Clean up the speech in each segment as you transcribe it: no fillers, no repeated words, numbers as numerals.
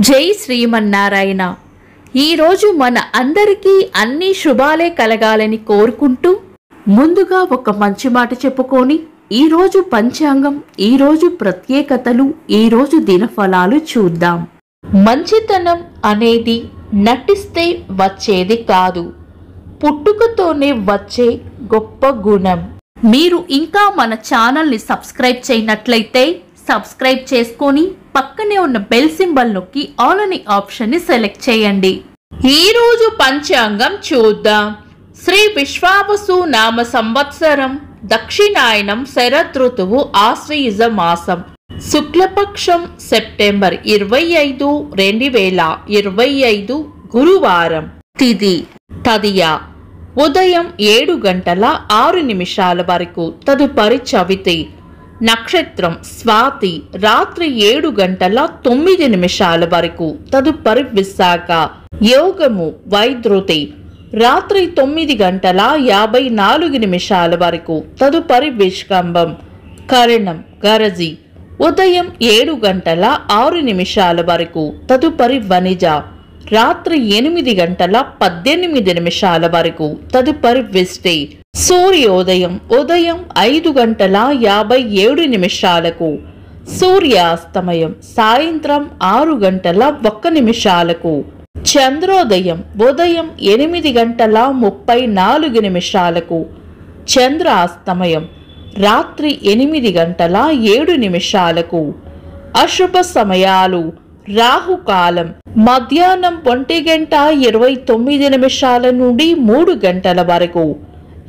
జై శ్రీమన్నారాయణ. ఈరోజు మన అందరికీ అన్ని శుభాలే కలగాలని కోరుకుంటూ ముందుగా ఒక మంచి మాట చెప్పుకొని ఈరోజు పంచాంగం, ఈరోజు ప్రత్యేకతలు, ఈరోజు దినఫలాలు చూద్దాం. మంచితనం అనేది నటిస్తే వచ్చేది కాదు, పుట్టుకతోనే వచ్చే గొప్ప గుణం. మీరు ఇంకా మన ఛానల్ని సబ్స్క్రైబ్ చేయనట్లయితే సబ్స్క్రైబ్ చేసుకొని పక్కనే ఉన్న బెల్ సింబల్ నొక్కి ఆల్ అనే ఆప్షన్ని సెలెక్ట్ చేయండి. ఈరోజు పంచాంగం చూద్దాం. శ్రీ విశ్వావసు నామ సంవత్సరం, దక్షిణాయనం, శరదృతువు, ఆశ్వయుజ మాసం, శుక్లపక్షం, సెప్టెంబర్ 25, 2025 గురువారం. తిథి తదియ, ఉదయం 7 గంటల 6 నిమిషాల వరకు. తదుపరి చవితి. నక్షత్రం స్వాతి, రాత్రి 7 గంటల 9 నిమిషాల వరకు. తదుపరి విశాఖ. యోగము వైద్రుతి, రాత్రి 9 గంటల 54 నిమిషాల వరకు. తదుపరి విష్కంభం. కరణం గరజి, ఉదయం 7 గంటల 6 నిమిషాల వరకు. తదుపరి వనిజ, రాత్రి 8 గంటల 18 నిమిషాల వరకు. తదుపరి విష్టి. సూర్యోదయం ఉదయం 5 గంటల 57 నిమిషాలకు. సూర్యాస్తమయం సాయంత్రం 6 గంటల 1 నిమిషాలకు. చంద్రోదయం ఉదయం 8 గంటల 34 నిమిషాలకు. చంద్రాస్తమయం రాత్రి 8 గంటల 7 నిమిషాలకు. అశుభ సమయాలు. రాహుకాలం మధ్యాహ్నం 1:29 నుండి 3 గంటల వరకు.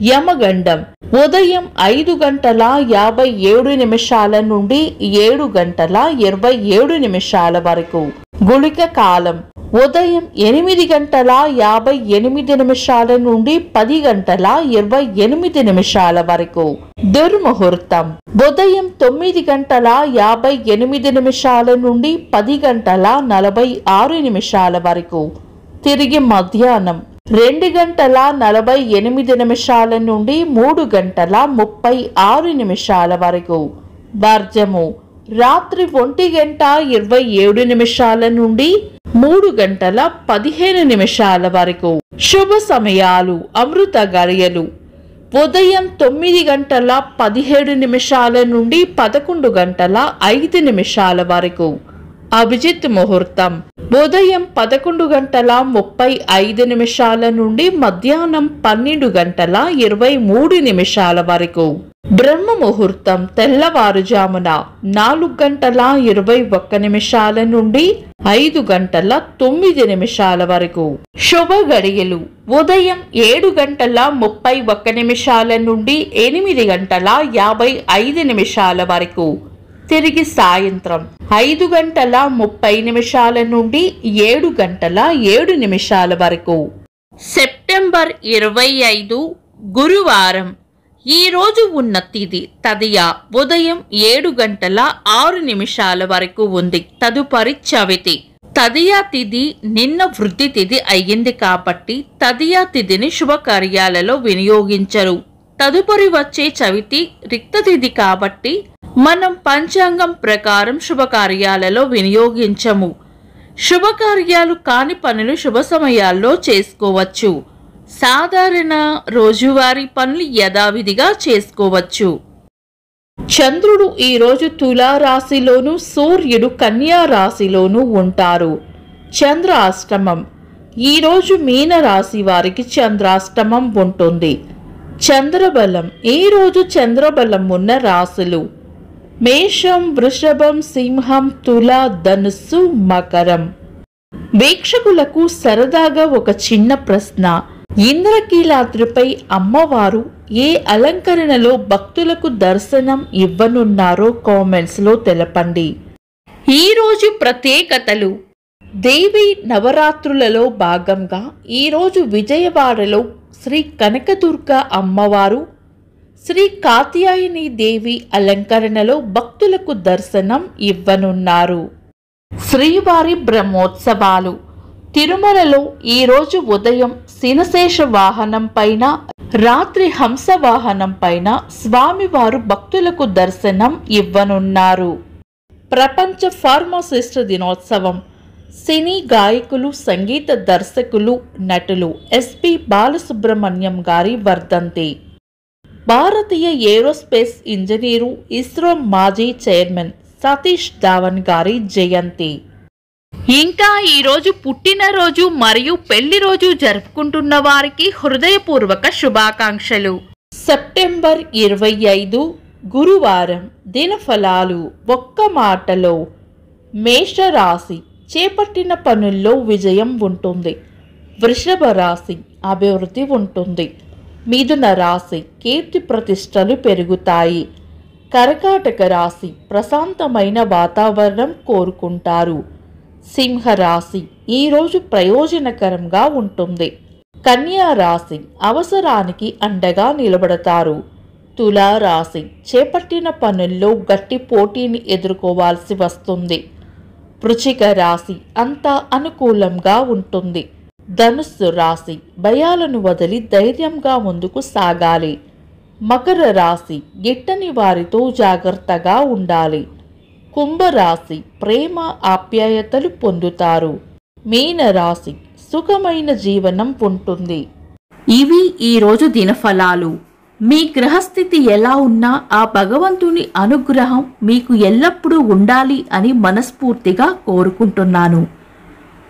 యమగండం ఉదయం 5 గంటల 57 నుండి 7 గంటల 27 నిమిషాల వరకు. గుళిక కాలం ఉదయం 8 గంటల 58 నుండి 10 గంటల 28 నిమిషాల వరకు. దుర్ముహూర్తం ఉదయం 9 గంటల 58 నుండి 10 గంటల 46 నిమిషాల వరకు. తిరిగి మధ్యాహ్నం 2 గంటల 48 నుండి 3 గంటల 36 నిమిషాల వరకు. వర్జము రాత్రి 1:27 నుండి 3 గంటల 15 నిమిషాల వరకు. శుభ సమయాలు. అమృత గడియలు ఉదయం 9 గంటల 17 నుండి 11 గంటల 5 నిమిషాల వరకు. అభిజిత్ ముహూర్తం ఉదయం 11 గంటల 35 నుండి మధ్యాహ్నం 12 గంటల 23 నిమిషాల వరకు. బ్రహ్మ ముహూర్తం తెల్లవారుజామున 4 గంటల 21 నుండి 5 గంటల 9 నిమిషాల వరకు. శుభ గడియలు ఉదయం 7 గంటల 31 నుండి 8 గంటల 55 నిమిషాల వరకు. తిరిగి సాయంత్రం 5 గంటల 30 నుండి 7 గంటల 7 నిమిషాల వరకు. సెప్టెంబర్ 25 గురువారం. ఈ రోజు ఉన్న తిథి తదియ, ఉదయం 7 గంటల 6 నిమిషాల వరకు ఉంది. తదుపరి చవితి. తదియా తిథి నిన్న వృద్ధి తిథి అయ్యింది కాబట్టి తదియా తిథిని శుభకార్యాలలో వినియోగించరు. తదుపరి వచ్చే చవితి రిక్త తిథి కాబట్టి మనం పంచాంగం ప్రకారం శుభకార్యాలలో వినియోగించము. శుభకార్యాలు కాని పనులు శుభ సమయాల్లో చేసుకోవచ్చు. సాధారణ రోజువారీ పనులు యథావిధిగా చేసుకోవచ్చు. చంద్రుడు ఈరోజు తులారాశిలోను, సూర్యుడు కన్యా రాశిలోను ఉంటారు. చంద్రాష్టమం ఈరోజు మీన రాశి వారికి చంద్రాష్టమం ఉంటుంది. చంద్రబలం ఈరోజు చంద్రబలం ఉన్న రాశులు మేషం, వృషభం, సింహం, తుల, ధనుస్సు, మకరం. వీక్షకులకు సరదాగా ఒక చిన్న ప్రశ్న. ఇంద్రకీలాద్రిపై అమ్మవారు ఏ అలంకరణలో భక్తులకు దర్శనం ఇవ్వనున్నారో కామెంట్స్ లో తెలపండి. ఈరోజు ప్రత్యేకతలు. దేవి నవరాత్రులలో భాగంగా ఈరోజు విజయవాడలో శ్రీ కనకదుర్గ అమ్మవారు, శ్రీ కాత్యాయని దేవి అలంకరణలో భక్తులకు దర్శనం ఇవ్వనున్నారు. శ్రీవారి బ్రహ్మోత్సవాలు. తిరుమలలో ఈరోజు ఉదయం శినశేష వాహనం పైన, రాత్రి హంస వాహనం పైన స్వామివారు భక్తులకు దర్శనం ఇవ్వనున్నారు. ప్రపంచ ఫార్మసిస్ట్ దినోత్సవం. సినీ గాయకులు, సంగీత దర్శకులు, నటులు ఎస్పి బాలసుబ్రహ్మణ్యం గారి వర్ధంతి. భారతీయ ఏరోస్పేస్ ఇంజనీరు, ఇస్రో మాజీ చైర్మన్ సతీష్ ధావన్ గారి జయంతి. ఇంకా ఈరోజు పుట్టినరోజు మరియు పెళ్లి రోజు జరుపుకుంటున్న వారికి హృదయపూర్వక శుభాకాంక్షలు. సెప్టెంబర్ 25 గురువారం. దినఫలాలు. ఒక్క మాటలో మేషరాశి చేపట్టిన పనుల్లో విజయం ఉంటుంది. వృషభ రాశి అభివృద్ధి ఉంటుంది. మిథున రాశి కీర్తి ప్రతిష్టలు పెరుగుతాయి. కర్కాటక రాశి ప్రశాంతమైన వాతావరణం కోరుకుంటారు. సింహరాశి ఈరోజు ప్రయోజనకరంగా ఉంటుంది. కన్యా రాశి అవసరానికి అండగా నిలబడతారు. తులారాశి చేపట్టిన పనుల్లో గట్టి పోటీని ఎదుర్కోవాల్సి వస్తుంది. వృశ్చిక రాశి అంతా అనుకూలంగా ఉంటుంది. ధనుస్సు రాశి భయాలను వదిలి ధైర్యంగా ముందుకు సాగాలి. మకర రాశి గిట్టని వారితో జాగ్రత్తగా ఉండాలి. కుంభరాశి ప్రేమ ఆప్యాయతలు పొందుతారు. మీనరాశి సుఖమైన జీవనం ఉంటుంది. ఇవి ఈరోజు దినఫలాలు. మీ గ్రహస్థితి ఎలా ఉన్నా ఆ భగవంతుని అనుగ్రహం మీకు ఎల్లప్పుడూ ఉండాలి అని మనస్ఫూర్తిగా కోరుకుంటున్నాను.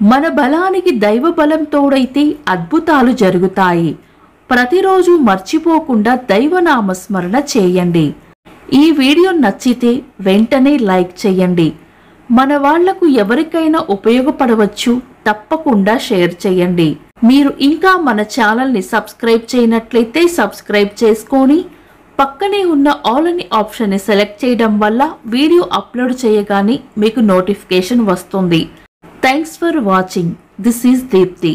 మన బలానికి దైవ బలం తోడైతే అద్భుతాలు జరుగుతాయి. ప్రతిరోజు మర్చిపోకుండా దైవనామస్మరణ చేయండి. ఈ వీడియో నచ్చితే వెంటనే లైక్ చేయండి. మన వాళ్లకు ఎవరికైనా ఉపయోగపడవచ్చు. తప్పకుండా షేర్ చేయండి. మీరు ఇంకా మన ఛానల్ని సబ్స్క్రైబ్ చేయనట్లయితే సబ్స్క్రైబ్ చేసుకొని పక్కనే ఉన్న ఆల్ అని ఆప్షన్ని సెలెక్ట్ చేయడం వల్ల వీడియో అప్లోడ్ చేయగానే మీకు నోటిఫికేషన్ వస్తుంది. Thanks for watching. This is Deepti.